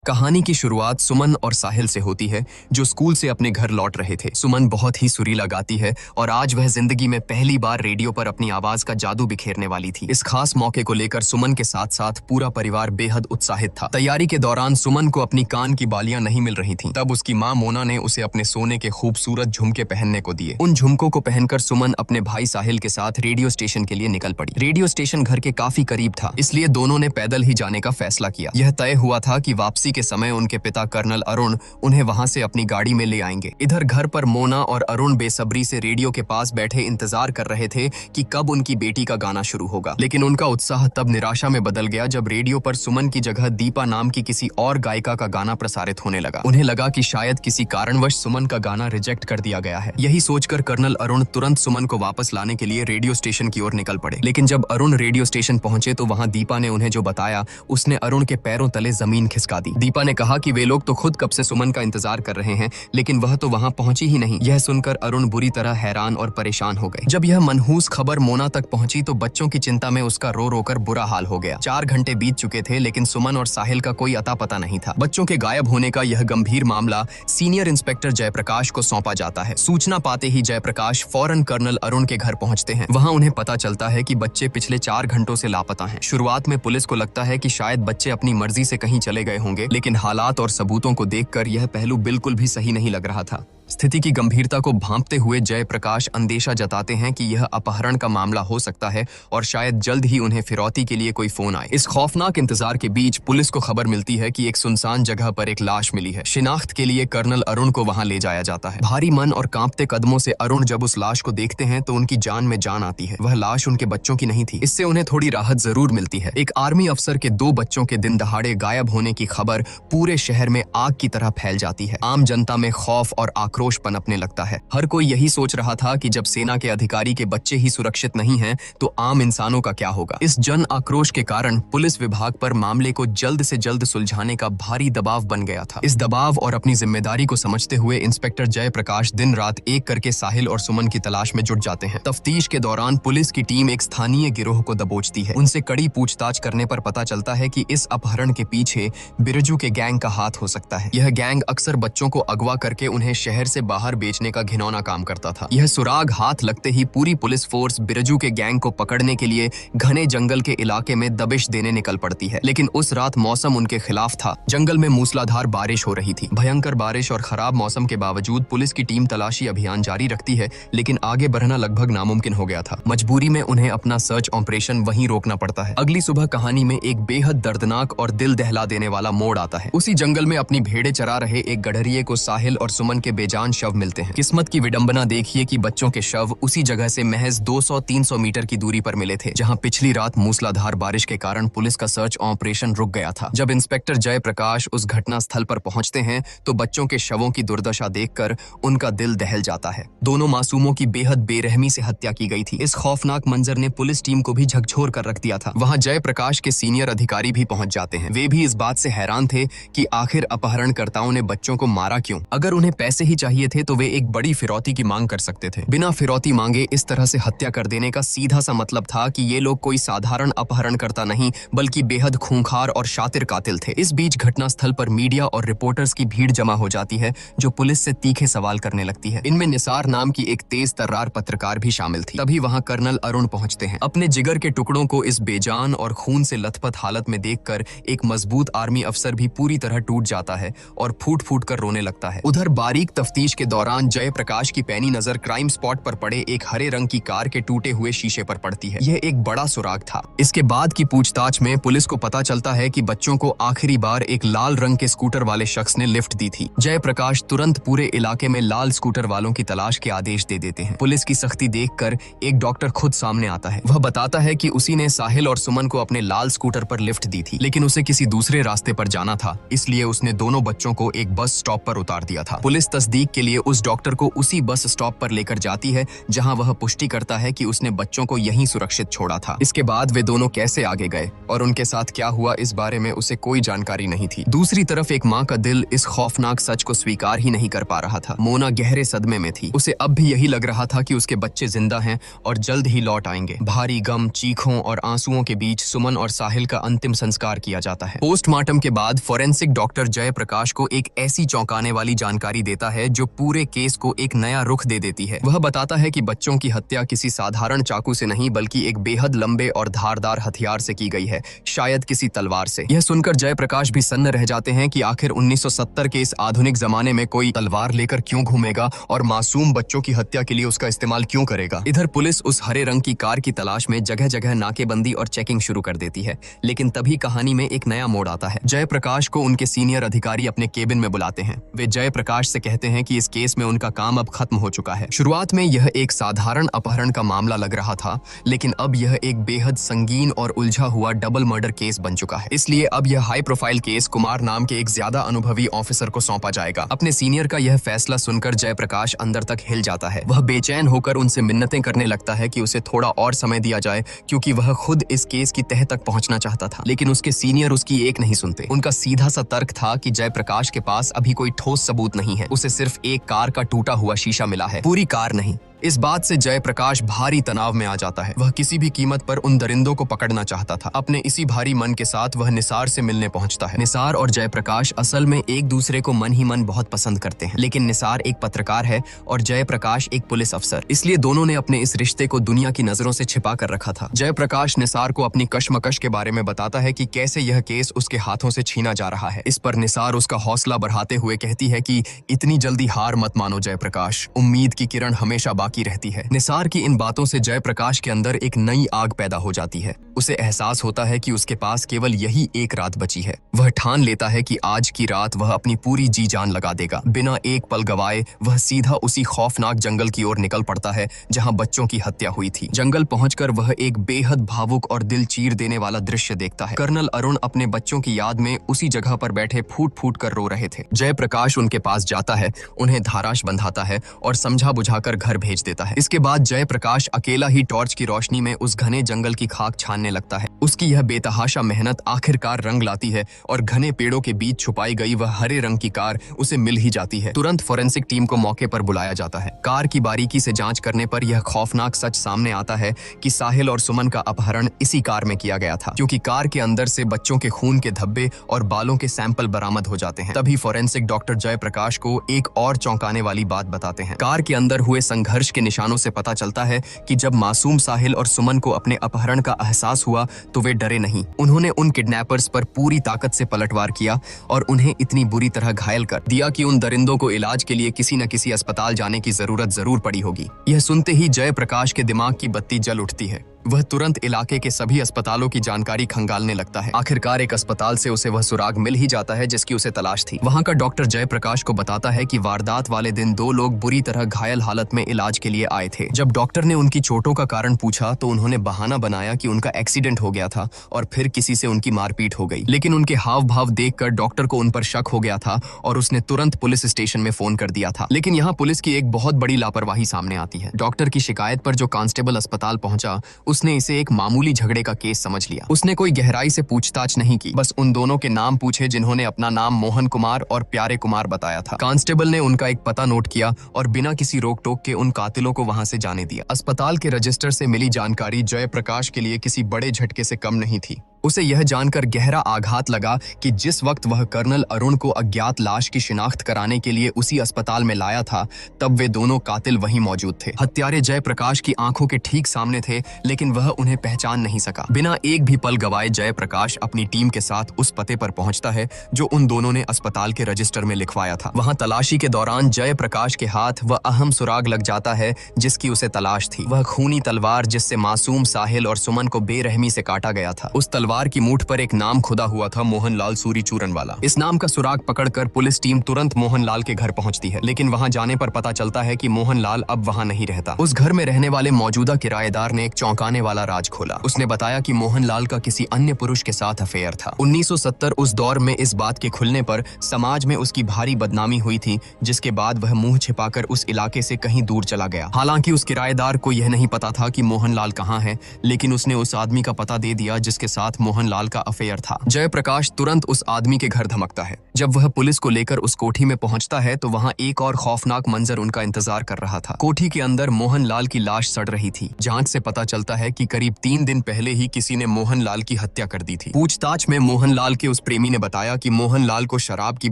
कहानी की शुरुआत सुमन और साहिल से होती है, जो स्कूल से अपने घर लौट रहे थे। सुमन बहुत ही सुरीला गाती है और आज वह जिंदगी में पहली बार रेडियो पर अपनी आवाज का जादू बिखेरने वाली थी। इस खास मौके को लेकर सुमन के साथ साथ पूरा परिवार बेहद उत्साहित था। तैयारी के दौरान सुमन को अपनी कान की बालियां नहीं मिल रही थीं। तब उसकी मां मोना ने उसे अपने सोने के खूबसूरत झुमके पहनने को दिए। उन झुमकों को पहनकर सुमन अपने भाई साहिल के साथ रेडियो स्टेशन के लिए निकल पड़ी। रेडियो स्टेशन घर के काफी करीब था, इसलिए दोनों ने पैदल ही जाने का फैसला किया। यह तय हुआ था कि वापसी के समय उनके पिता कर्नल अरुण उन्हें वहां से अपनी गाड़ी में ले आएंगे। इधर घर पर मोना और अरुण बेसब्री से रेडियो के पास बैठे इंतजार कर रहे थे कि कब उनकी बेटी का गाना शुरू होगा। लेकिन उनका उत्साह तब निराशा में बदल गया जब रेडियो पर सुमन की जगह दीपा नाम की किसी और गायिका का गाना प्रसारित होने लगा। उन्हें लगा कि शायद किसी कारणवश सुमन का गाना रिजेक्ट कर दिया गया है। यही सोचकर कर्नल अरुण तुरंत सुमन को वापस लाने के लिए रेडियो स्टेशन की ओर निकल पड़े। लेकिन जब अरुण रेडियो स्टेशन पहुंचे तो वहां दीपा ने उन्हें जो बताया उसने अरुण के पैरों तले जमीन खिसका दी। दीपा ने कहा कि वे लोग तो खुद कब से सुमन का इंतजार कर रहे हैं, लेकिन वह तो वहां पहुंची ही नहीं। यह सुनकर अरुण बुरी तरह हैरान और परेशान हो गए। जब यह मनहूस खबर मोना तक पहुंची तो बच्चों की चिंता में उसका रो रो कर बुरा हाल हो गया। 4 घंटे बीत चुके थे, लेकिन सुमन और साहिल का कोई अता पता नहीं था। बच्चों के गायब होने का यह गंभीर मामला सीनियर इंस्पेक्टर जयप्रकाश को सौंपा जाता है। सूचना पाते ही जयप्रकाश फौरन कर्नल अरुण के घर पहुंचते हैं। वहां उन्हें पता चलता है कि बच्चे पिछले 4 घंटों से लापता हैं। शुरुआत में पुलिस को लगता है कि शायद बच्चे अपनी मर्जी से कहीं चले गए होंगे, लेकिन हालात और सबूतों को देखकर यह पहलू बिल्कुल भी सही नहीं लग रहा था। स्थिति की गंभीरता को भांपते हुए जयप्रकाश अंदेशा जताते हैं कि यह अपहरण का मामला हो सकता है और शायद जल्द ही उन्हें फिरौती के लिए कोई फोन आए। इस खौफनाक इंतजार के बीच पुलिस को खबर मिलती है कि एक सुनसान जगह पर एक लाश मिली है। शिनाख्त के लिए कर्नल अरुण को वहां ले जाया जाता है। भारी मन और कांपते कदमों से अरुण जब उस लाश को देखते हैं तो उनकी जान में जान आती है। वह लाश उनके बच्चों की नहीं थी। इससे उन्हें थोड़ी राहत जरूर मिलती है। एक आर्मी अफसर के 2 बच्चों के दिन दहाड़े गायब होने की खबर पूरे शहर में आग की तरह फैल जाती है। आम जनता में खौफ और आक्रोश पनपने लगता है। हर कोई यही सोच रहा था कि जब सेना के अधिकारी के बच्चे ही सुरक्षित नहीं हैं, तो आम इंसानों का क्या होगा। इस जन आक्रोश के कारण पुलिस विभाग पर मामले को जल्द से जल्द सुलझाने का भारी दबाव बन गया था। इस दबाव और अपनी जिम्मेदारी को समझते हुए इंस्पेक्टर जयप्रकाश दिन रात एक करके साहिल और सुमन की तलाश में जुट जाते हैं। तफ्तीश के दौरान पुलिस की टीम एक स्थानीय गिरोह को दबोचती है। उनसे कड़ी पूछताछ करने पर पता चलता है कि इस अपहरण के पीछे बिरजू के गैंग का हाथ हो सकता है। यह गैंग अक्सर बच्चों को अगवा करके उन्हें शहर से बाहर बेचने का घिनौना काम करता था। यह सुराग हाथ लगते ही पूरी पुलिस फोर्स बिरजू के गैंग को पकड़ने के लिए घने जंगल के इलाके में दबिश देने निकल पड़ती है। लेकिन उस रात मौसम उनके खिलाफ था। जंगल में मूसलाधार बारिश हो रही थी। भयंकर बारिश और खराब मौसम के बावजूद पुलिस की टीम तलाशी अभियान जारी रखती है, लेकिन आगे बढ़ना लगभग नामुमकिन हो गया था। मजबूरी में उन्हें अपना सर्च ऑपरेशन वहीं रोकना पड़ता है। अगली सुबह कहानी में एक बेहद दर्दनाक और दिल दहला देने वाला मोड़ आता है। उसी जंगल में अपनी भेड़ें चरा रहे एक गडरिये को साहिल और सुमन के बेजान शव मिलते हैं। किस्मत की विडंबना देखिए कि बच्चों के शव उसी जगह से महज 200-300 मीटर की दूरी पर मिले थे, जहां पिछली रात मूसलाधार बारिश के कारण पुलिस का सर्च ऑपरेशन रुक गया था। जब इंस्पेक्टर जयप्रकाश उस घटना स्थल पर पहुंचते हैं तो बच्चों के शवों की दुर्दशा देखकर उनका दिल दहल जाता है। दोनों मासूमों की बेहद बेरहमी से हत्या की गई थी। इस खौफनाक मंजर ने पुलिस टीम को भी झकझोर कर रख दिया था। वहां जयप्रकाश के सीनियर अधिकारी भी पहुंच जाते हैं। वे भी इस बात से हैरान थे कि आखिर अपहरणकर्ताओं ने बच्चों को मारा क्यों। अगर उन्हें पैसे ही चाहिए थे तो वे एक बड़ी फिरौती की मांग कर सकते थे। बिना फिरौती मांगे इस तरह से हत्या कर देने का सीधा सा मतलब था कि ये लोग कोई साधारण अपहरणकर्ता नहीं, बल्कि बेहद खूंखार और शातिर कातिल थे। इस बीच घटनास्थल पर मीडिया और रिपोर्टर्स की भीड़ जमा हो जाती है, जो पुलिस से तीखे सवाल करने लगती है। इनमें निसार नाम की एक तेज तर्रार पत्रकार भी शामिल थी। तभी वहां कर्नल अरुण पहुंचते हैं। अपने जिगर के टुकड़ों को इस बेजान और खून से लथपथ हालत में देखकर एक मजबूत आर्मी अफसर भी पूरी तरह टूट जाता है और फूट फूट कर रोने लगता है। उधर बारीक तफ्तीश के दौरान जयप्रकाश की पैनी नजर क्राइम स्पॉट पर पड़े एक हरे रंग की कार के टूटे हुए शीशे पर पड़ती है। यह एक बड़ा सुराग था। इसके बाद की पूछताछ में पुलिस को पता चलता है कि बच्चों को आखिरी बार एक लाल रंग के स्कूटर वाले शख्स ने लिफ्ट दी थी। जयप्रकाश तुरंत पूरे इलाके में लाल स्कूटर वालों की तलाश के आदेश दे देते हैं। पुलिस की सख्ती देखकर एक डॉक्टर खुद सामने आता है। वह बताता है कि उसी ने साहिल और सुमन को अपने लाल स्कूटर पर लिफ्ट दी थी, लेकिन उसे किसी दूसरे रास्ते पर जाना था, इसलिए उसने दोनों बच्चों को एक बस स्टॉप पर उतार दिया था। पुलिस तस्दीक तस्दीक के लिए उस डॉक्टर को उसी बस स्टॉप पर लेकर जाती है जहां वह पुष्टि करता है कि उसने बच्चों को यहीं सुरक्षित छोड़ा था। इसके बाद वे दोनों कैसे आगे गए और उनके साथ क्या हुआ, इस बारे में उसे कोई जानकारी नहीं थी। दूसरी तरफ एक माँ का दिल इस खौफनाक सच को स्वीकार ही नहीं कर पा रहा था। मोना गहरे सदमे में थी। उसे अब भी यही लग रहा था कि उसके बच्चे जिंदा हैं और जल्द ही लौट आएंगे। भारी गम, चीखों और आंसुओं के बीच सुमन और साहिल का अंतिम संस्कार किया जाता है। पोस्टमार्टम के बाद फोरेंसिक डॉक्टर जयप्रकाश को एक ऐसी चौंकाने वाली जानकारी देता है जो पूरे केस को एक नया रुख दे देती है। वह बताता है कि बच्चों की हत्या किसी साधारण चाकू से नहीं बल्कि एक बेहद लंबे और धारदार हथियार से की गई है, शायद किसी तलवार से। यह सुनकर जयप्रकाश भी सन्न रह जाते हैं कि आखिर 1970 के इस आधुनिक जमाने में कोई तलवार लेकर क्यों घूमेगा और मासूम बच्चों की हत्या के लिए उसका इस्तेमाल क्यों करेगा। इधर पुलिस उस हरे रंग की कार की तलाश में जगह जगह नाकेबंदी और चेकिंग शुरू कर देती है, लेकिन तभी कहानी में एक नया मोड़ आता है। जयप्रकाश को उनके सीनियर अधिकारी अपने केबिन में बुलाते हैं। वे जयप्रकाश से कहते हैं कि इस केस में उनका काम अब खत्म हो चुका है। शुरुआत में यह एक साधारण अपहरण का मामला लग रहा था, लेकिन अब यह एक बेहद संगीन और उलझा हुआ डबल मर्डर केस बन चुका है। इसलिए अब यह हाई प्रोफाइल केस कुमार नाम के एक ज्यादा अनुभवी ऑफिसर को सौंपा जाएगा। अपने सीनियर का यह फैसला सुनकर जयप्रकाश अंदर तक हिल जाता है। वह बेचैन होकर उनसे मिन्नतें करने लगता है कि उसे थोड़ा और समय दिया जाए, क्योंकि वह खुद इस केस की तह तक पहुंचना चाहता था। लेकिन उसके सीनियर उसकी एक नहीं सुनते। उनका सीधा सा तर्क था कि जयप्रकाश के पास अभी कोई ठोस सबूत नहीं है, उसे सिर्फ एक कार का टूटा हुआ शीशा मिला है, पूरी कार नहीं। इस बात से जयप्रकाश भारी तनाव में आ जाता है। वह किसी भी कीमत पर उन दरिंदों को पकड़ना चाहता था। अपने इसी भारी मन के साथ वह निसार से मिलने पहुंचता है। निसार और जयप्रकाश असल में एक दूसरे को मन ही मन बहुत पसंद करते हैं, लेकिन निसार एक पत्रकार है और जयप्रकाश एक पुलिस अफसर, इसलिए दोनों ने अपने इस रिश्ते को दुनिया की नजरों से छिपा कर रखा था। जयप्रकाश निसार को अपनी कशमकश के बारे में बताता है कि कैसे यह केस उसके हाथों से छीना जा रहा है। इस पर निसार उसका हौसला बढ़ाते हुए कहती है कि इतनी जल्दी हार मत मानो जयप्रकाश, उम्मीद की किरण हमेशा बाकी रहती है। निसार की इन बातों से जयप्रकाश के अंदर एक नई आग पैदा हो जाती है। उसे एहसास होता है कि उसके पास केवल यही एक रात बची है। वह ठान लेता है कि आज की रात वह अपनी पूरी जी जान लगा देगा। बिना एक पल गवाए वह सीधा उसी खौफनाक जंगल की ओर निकल पड़ता है जहां बच्चों की हत्या हुई थी। जंगल पहुंचकर वह एक बेहद भावुक और दिल चीर देने वाला दृश्य देखता है। कर्नल अरुण अपने बच्चों की याद में उसी जगह पर बैठे फूट फूट कर रो रहे थे। जयप्रकाश उनके पास जाता है, उन्हें धाराश बंधाता है और समझा बुझाकर घर भेज देता है। इसके बाद जयप्रकाश अकेला ही टॉर्च की रोशनी में उस घने जंगल की खाक छानने लगता है। उसकी यह बेतहाशा मेहनत आखिरकार रंग लाती है और घने पेड़ों के बीच छुपाई गई वह हरे रंग की कार उसे मिल ही जाती है। तुरंत फोरेंसिक टीम को मौके पर बुलाया जाता है। कार की बारीकी से जांच करने पर यह खौफनाक सच सामने आता है कि साहिल और सुमन का अपहरण इसी कार में किया गया था, क्योंकि कार के अंदर से बच्चों के खून के धब्बे और बालों के सैंपल बरामद हो जाते हैं। तभी फोरेंसिक डॉक्टर जयप्रकाश को एक और चौंकाने वाली बात बताते हैं। कार के अंदर हुए संघर्ष के निशानों से पता चलता है कि जब मासूम साहिल और सुमन को अपने अपहरण का एहसास हुआ तो वे डरे नहीं। उन्होंने उन किडनैपर्स पर पूरी ताकत से पलटवार किया और उन्हें इतनी बुरी तरह घायल कर दिया कि उन दरिंदों को इलाज के लिए किसी न किसी अस्पताल जाने की जरूरत जरूर पड़ी होगी। यह सुनते ही जयप्रकाश के दिमाग की बत्ती जल उठती है। वह तुरंत इलाके के सभी अस्पतालों की जानकारी खंगालने लगता है। आखिरकार एक अस्पताल से उसे वह सुराग मिल ही जाता है जिसकी उसे तलाश थी। वहां का डॉक्टर जयप्रकाश को बताता है कि वारदात वाले दिन 2 लोग बुरी तरह घायल हालत में इलाज के लिए आए थे। जब डॉक्टर ने उनकी चोटों का कारण पूछा तो उन्होंने बहाना बनाया कि उनका एक्सीडेंट हो गया था और फिर किसी से उनकी मारपीट हो गई। लेकिन उनके हाव भाव देखकर डॉक्टर को उन पर शक हो गया था और उसने तुरंत पुलिस स्टेशन में फोन कर दिया था। लेकिन यहाँ पुलिस की एक बहुत बड़ी लापरवाही सामने आती है। डॉक्टर की शिकायत पर जो कांस्टेबल अस्पताल पहुंचा उसने इसे एक मामूली झगड़े का केस समझ लिया। उसने कोई गहराई से पूछताछ नहीं की, बस उन दोनों के नाम पूछे जिन्होंने अपना नाम मोहन कुमार और प्यारे कुमार बताया था। कांस्टेबल ने उनका एक पता नोट किया और बिना किसी रोक टोक के उन कातिलों को वहां से जाने दिया। अस्पताल के रजिस्टर से मिली जानकारी जयप्रकाश के लिए किसी बड़े झटके से कम नहीं थी। उसे यह जानकर गहरा आघात लगा कि जिस वक्त वह कर्नल अरुण को अज्ञात लाश की शिनाख्त कराने के लिए उसी अस्पताल में लाया था, तब वे दोनों कातिल वहीं मौजूद थे। हत्यारे जयप्रकाश की आंखों के ठीक सामने थे, लेकिन वह उन्हें पहचान नहीं सका। बिना एक भी पल गवाए जयप्रकाश अपनी टीम के साथ उस पते पर पहुंचता है जो उन दोनों ने अस्पताल के रजिस्टर में लिखवाया था। वहां तलाशी के दौरान जयप्रकाश के हाथ वह अहम सुराग लग जाता है जिसकी उसे तलाश थी। वह खूनी तलवार जिससे मासूम साहिल और सुमन को बेरहमी से काटा गया था। उस तलवार बार की मूठ पर एक नाम खुदा हुआ था, मोहनलाल सूरीचूरन वाला। इस नाम का सुराग पकड़कर पुलिस टीम तुरंत मोहनलाल के घर पहुंचती है, लेकिन वहां जाने पर पता चलता है कि मोहनलाल अब वहां नहीं रहता। उस घर में रहने वाले मौजूदा किराएदार ने एक चौंकाने वाला राज खोला। उसने बताया कि मोहनलाल का किसी अन्य पुरुष के साथ अफेयर था। 1970 उस दौर में इस बात के खुलने पर समाज में उसकी भारी बदनामी हुई थी, जिसके बाद वह मुंह छिपाकर उस इलाके से कहीं दूर चला गया। हालांकि उस किराएदार को यह नहीं पता था कि मोहनलाल कहां है, लेकिन उसने उस आदमी का पता दे दिया जिसके साथ मोहनलाल का अफेयर था। जयप्रकाश तुरंत उस आदमी के घर धमकता है। जब वह पुलिस को लेकर उस कोठी में पहुंचता है तो वहां एक और खौफनाक मंजर उनका इंतजार कर रहा था। कोठी के अंदर मोहनलाल की लाश सड़ रही थी। जांच से पता चलता है कि करीब 3 दिन पहले ही किसी ने मोहनलाल की हत्या कर दी थी। पूछताछ में मोहनलाल के उस प्रेमी ने बताया कि मोहनलाल को शराब की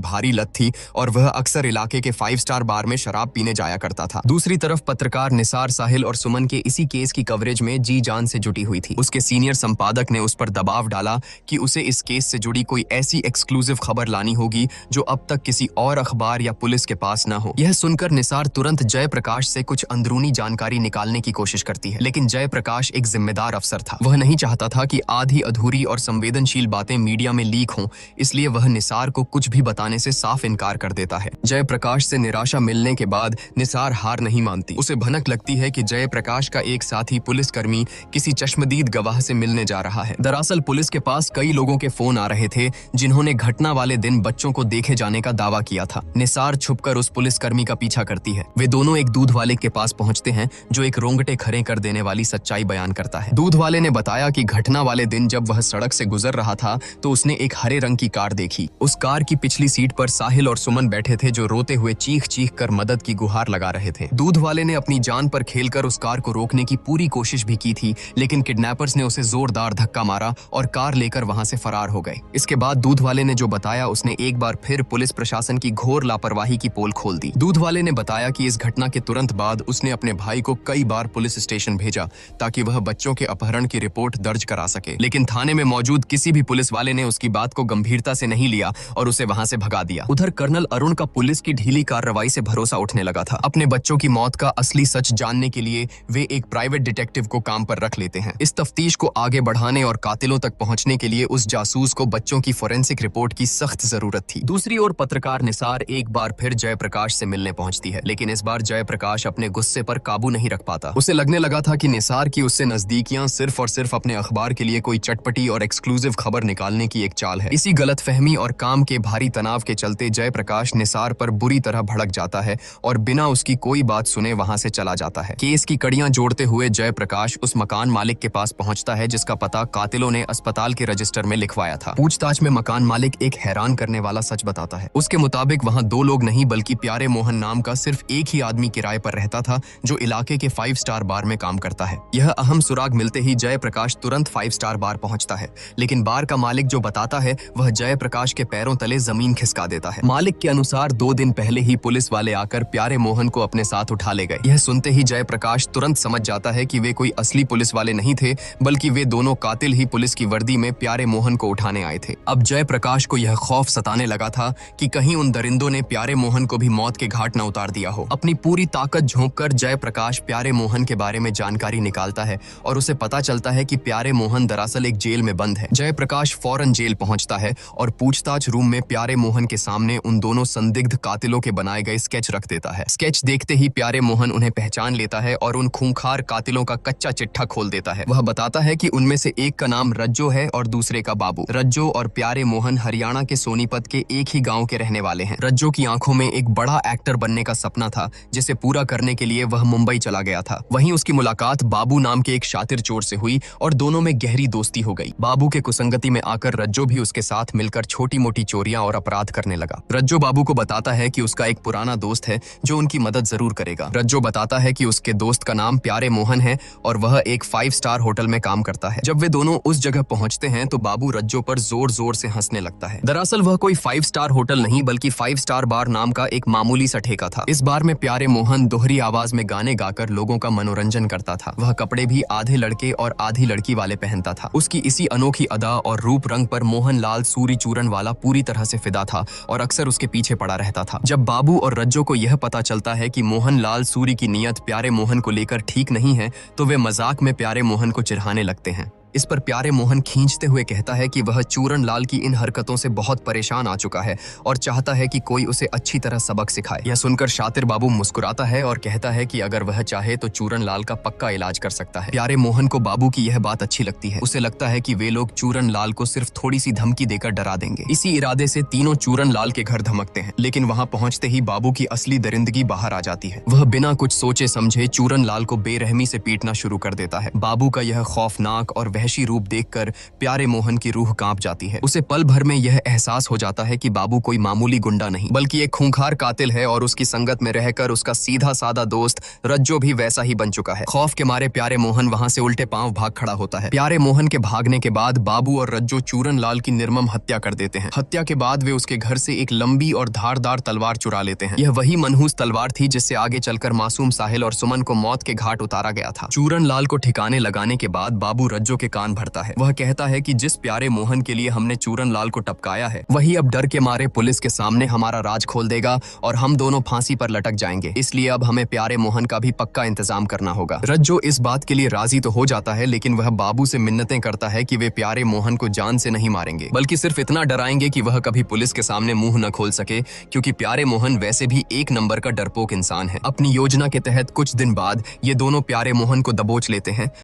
भारी लत थी और वह अक्सर इलाके के 5 स्टार बार में शराब पीने जाया करता था। दूसरी तरफ पत्रकार निसार साहिल और सुमन के इसी केस की कवरेज में जी जान से जुटी हुई थी। उसके सीनियर संपादक ने उस पर दबाव डाला कि उसे इस केस से जुड़ी कोई ऐसी एक्सक्लूसिव खबर लानी होगी जो अब तक किसी और अखबार या पुलिस के पास न हो। यह सुनकर निसार तुरंत जयप्रकाश से कुछ अंदरूनी जानकारी निकालने की कोशिश करती है, लेकिन जयप्रकाश एक जिम्मेदार अफसर था। वह नहीं चाहता था कि आधी अधूरी और संवेदनशील बातें मीडिया में लीक हों, इसलिए वह निसार को कुछ भी बताने से साफ इनकार कर देता है। जयप्रकाश से निराशा मिलने के बाद निसार हार नहीं मानती। उसे भनक लगती है कि जयप्रकाश का एक साथी पुलिसकर्मी किसी चश्मदीद गवाह से मिलने जा रहा है। दरअसल पुलिस के पास कई लोगों के फोन आ रहे थे जिन्होंने घटना वाले दिन बच्चों को देखे जाने का दावा किया था। निसार छुपकर उस पुलिसकर्मी का पीछा करती है। वे दोनों एक दूध वाले के पास पहुंचते हैं जो एक रोंगटे खड़े कर देने वाली सच्चाई बयान करता है। दूध वाले ने बताया कि घटना वाले दिन जब वह सड़क से गुजर रहा था तो उसने एक हरे रंग की कार देखी। उस कार की पिछली सीट पर साहिल और सुमन बैठे थे जो रोते हुए चीख चीख कर मदद की गुहार लगा रहे थे। दूध वाले ने अपनी जान पर खेलकर उस कार को रोकने की पूरी कोशिश भी की थी, लेकिन किडनैपर्स ने उसे जोरदार धक्का मारा और कार लेकर वहां से फरार हो गए। इसके बाद दूध वाले ने जो बताया उसने एक बार फिर पुलिस प्रशासन की घोर लापरवाही की पोल खोल दी। दूध वाले ने बताया कि इस घटना के तुरंत बाद उसने अपने भाई को कई बार पुलिस स्टेशन भेजा ताकि वह बच्चों के अपहरण की रिपोर्ट दर्ज करा सके, लेकिन थाने में मौजूद किसी भी पुलिस वाले ने उसकी बात को गंभीरता से नहीं लिया और उसे वहां से भगा दिया। उधर कर्नल अरुण का पुलिस की ढीली कार्रवाई से भरोसा उठने लगा था। अपने बच्चों की मौत का असली सच जानने के लिए वे एक प्राइवेट डिटेक्टिव को काम पर रख लेते हैं। इस तफ्तीश को आगे बढ़ाने और कातिलों तक पहुंचने के लिए उस जासूस को बच्चों की फोरेंसिक रिपोर्ट की सख्त जरूरत थी। दूसरी ओर पत्रकार निसार एक बार फिर जयप्रकाश से मिलने पहुंचती है, लेकिन इस बार जयप्रकाश अपने गुस्से पर काबू नहीं रख पाता। उसे लगने लगा था कि निसार की उससे नजदीकियां सिर्फ और सिर्फ अपने अखबार के लिए कोई चटपटी और एक्सक्लूसिव खबर निकालने की एक चाल है। इसी गलतफहमी और काम के भारी तनाव के चलते जयप्रकाश निसार पर बुरी तरह भड़क जाता है और बिना उसकी कोई बात सुने वहां से चला जाता है। केस की कड़ियां जोड़ते हुए जयप्रकाश उस मकान मालिक के पास पहुंचता है जिसका पता कातिलों ने अस्पताल के रजिस्टर में लिखवाया था। पूछताछ में मकान मालिक एक हैरान करने वाला सच बताता है। उसके मुताबिक वहां 2 लोग नहीं बल्कि प्यारे मोहन नाम का सिर्फ एक ही आदमी किराए पर रहता था जो इलाके के 5 स्टार बार में काम करता है। यह अहम सुराग मिलते ही जयप्रकाश तुरंत 5 स्टार बार पहुंचता है, लेकिन बार का मालिक जो बताता है वह जयप्रकाश के पैरों तले जमीन खिसका देता है। मालिक के अनुसार 2 दिन पहले ही पुलिस वाले आकर प्यारे मोहन को अपने साथ उठा ले गए। यह सुनते ही जयप्रकाश तुरंत समझ जाता है कि वे कोई असली पुलिस वाले नहीं थे, बल्कि वे दोनों कातिल ही पुलिस की वर्दी में प्यारे मोहन को उठाने आए थे। अब जयप्रकाश को यह खौफ सताने लगा था कि कहीं उन दरिंदों ने प्यारे मोहन को भी मौत के घाट न उतार दिया हो। अपनी पूरी ताकत झोंककर जयप्रकाश प्यारे मोहन के बारे में जानकारी निकालता है और उसे पता चलता है कि प्यारे मोहन दरअसल एक जेल में बंद है। जयप्रकाश फौरन जेल पहुंचता है और पूछताछ रूम में प्यारे मोहन के सामने उन दोनों संदिग्ध कातिलों के बनाए गए स्केच रख देता है। स्केच देखते ही प्यारे मोहन उन्हें पहचान लेता है और उन खूंखार कातिलों का कच्चा चिट्ठा खोल देता है। वह बताता है कि उनमें से एक का नाम रज्जो है और दूसरे का बाबू। रज्जो और प्यारे मोहन हरियाणा के सोनीपत के एक ही गांव के रहने वाले हैं। रज्जो की आंखों में एक बड़ा एक्टर बनने का सपना था जिसे पूरा करने के लिए वह मुंबई चला गया था। वहीं उसकी मुलाकात बाबू नाम के एक शातिर चोर से हुई और दोनों में गहरी दोस्ती हो गई। बाबू के कुसंगति में आकर रज्जो भी उसके साथ मिलकर छोटी मोटी चोरियां और अपराध करने लगा। रज्जो बाबू को बताता है कि उसका एक पुराना दोस्त है जो उनकी मदद जरूर करेगा। रज्जो बताता है कि उसके दोस्त का नाम प्यारे मोहन है और वह एक 5 स्टार होटल में काम करता है। जब वे दोनों उस जगह पहुंचते हैं तो बाबू रज्जो पर जोर जोर से हंसने लगता है। दरअसल वह कोई 5 स्टार होटल नहीं बल्कि 5 स्टार बार नाम का एक मामूली सा ठेका था। इस बार में प्यारे मोहन दोहरी आवाज में गाने गाकर लोगों का मनोरंजन करता था। वह कपड़े भी आधे लड़के और आधी लड़की वाले पहनता था। उसकी इसी अनोखी अदा और रूप रंग पर मोहनलाल सूरीचूरन वाला पूरी तरह से फिदा था और अक्सर उसके पीछे पड़ा रहता था। जब बाबू और रज्जो को यह पता चलता है कि मोहनलाल सूरी की नीयत प्यारे मोहन को लेकर ठीक नहीं है तो वे मजाक में प्यारे मोहन को चिढ़ाने लगते हैं। इस पर प्यारे मोहन खींचते हुए कहता है कि वह चूरन लाल की इन हरकतों से बहुत परेशान आ चुका है और चाहता है कि कोई उसे अच्छी तरह सबक सिखाए। यह सुनकर शातिर बाबू मुस्कुराता है और कहता है कि अगर वह चाहे तो चूरन लाल का पक्का इलाज कर सकता है। प्यारे मोहन को बाबू की यह बात अच्छी लगती है। उसे लगता है कि वे लोग चूरन लाल को सिर्फ थोड़ी सी धमकी देकर डरा देंगे। इसी इरादे से तीनों चूरन लाल के घर धमकते हैं, लेकिन वहां पहुंचते ही बाबू की असली दरिंदगी बाहर आ जाती है। वह बिना कुछ सोचे समझे चूरन लाल को बेरहमी से पीटना शुरू कर देता है। बाबू का यह खौफनाक और वहशी रूप देखकर प्यारे मोहन की रूह कांप जाती है। उसे पल भर में यह एहसास हो जाता है कि बाबू कोई मामूली गुंडा नहीं बल्कि एक खूंखार कातिल है और उसकी संगत में रहकर उसका सीधा सादा दोस्त रज्जो भी वैसा ही बन चुका है। खौफ के मारे प्यारे मोहन वहां से उल्टे पांव भाग खड़ा होता है। प्यारे मोहन के भागने के बाद बाबू और रज्जो चूरन लाल की निर्मम हत्या कर देते हैं। हत्या के बाद वे उसके घर से एक लंबी और धारदार तलवार चुरा लेते हैं। यह वही मनहूस तलवार थी जिससे आगे चलकर मासूम साहिल और सुमन को मौत के घाट उतारा गया था। चूरन लाल को ठिकाने लगाने के बाद बाबू रज्जो के कान भरता है। वह कहता है कि जिस प्यारे मोहन के लिए हमने चूरन लाल को टपकाया है वही अब डर के मारे पुलिस के सामने हमारा राज खोल देगा और हम दोनों फांसी पर लटक जाएंगे। इसलिए अब हमें प्यारे मोहन का भी पक्का इंतजाम करना होगा। रज्जो इस बात के लिए राजी तो हो जाता है, लेकिन वह बाबू से मिन्नतें करता है कि वे प्यारे मोहन को जान से नहीं मारेंगे बल्कि सिर्फ इतना डराएंगे कि वह कभी पुलिस के सामने मुंह न खोल सके, क्योंकि प्यारे मोहन वैसे भी एक नंबर का डरपोक इंसान है। अपनी योजना के तहत कुछ दिन बाद ये दोनों प्यारे मोहन को दबोच लेते हैं